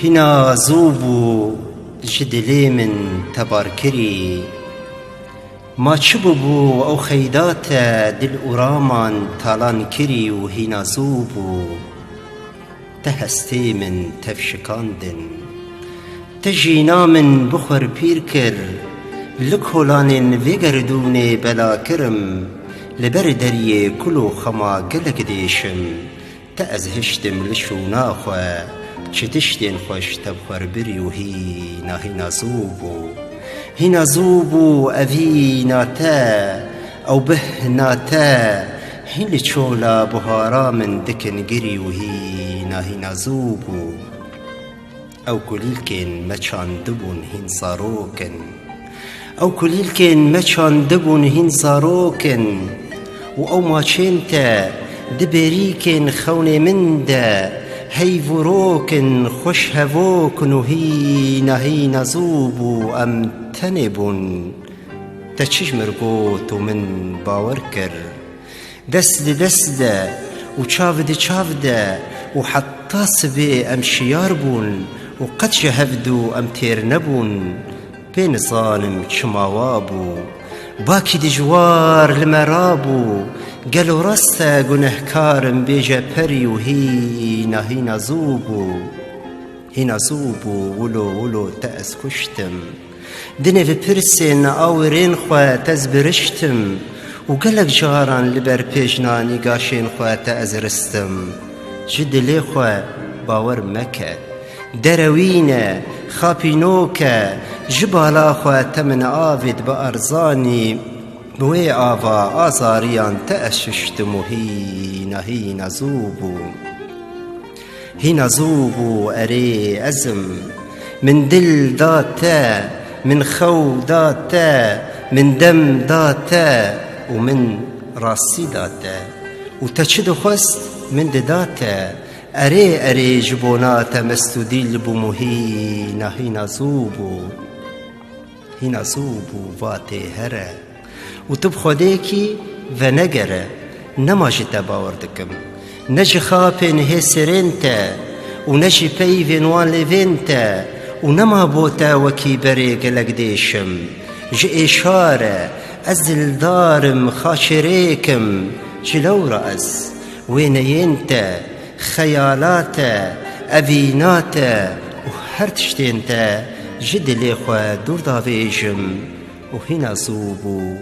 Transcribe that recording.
هنا زوبو جدلي من تباركري ما تشببو أو خيداتا دل أرامان تالان كري وهنا زوبو تهستي من تفشكاندن تجينا من بخور بيركر لكهولان فيگردوني بلا كرم لبر دريه كلو خما قلق ديشم تأزهشتم لشونا خوا چتشتين خوش تبخور بريو هنا زوبو أفي ناتا أو به ناتا هين لچولا بهارا من دكن قريو هنا زوبو أو كليلكن مچان دبون هين صاروكن أو كليلكن مچان دبون هين صاروكن وأو ما چنتا دبريكن خوني من دا هيفروكن خوش هفوكن هنا زوبو أم تنبون تشيش مرقوت ومن باوركر دس لدسدا وشافدا وحطاس بي أم شياربون وقد شهفدو أم تيرنبون بين ظالم شماوابو باكي دجوار المرابو قالوا رستا قنهكارم بيجا بريو هنا زوبو ولو تأس كشتم دني في برسن آورين خوا تزبرشتم وقالك جاران لبر بيجنا نقاشين خوا تأزرستم جد لي خوا باور مكة دروينا خابينوكا جبالا خوا تمن آفد بأرزاني بوي آفا آزاريان تأششتم هنا زوبو أري أزم من دل داتا من خو داتا من دم داتا ومن راسي داتا وتشد خست من داتا أري جبوناتا مستديل بمو هنا زوبو فاتي هرا وتبخو ديكي ونقرا نماجي تباور دكم نجي خابن هي سرينتا ونجي بيفن وان ليفنتا ونما بوتا وكي بريق لقديشم جي إشارة أزل دارم خاشريكم جلو رأس وين ينتا خيالاتا أفيناتا وهرتشتينتا جد ليخوا دور دافيجم وهنا زوبو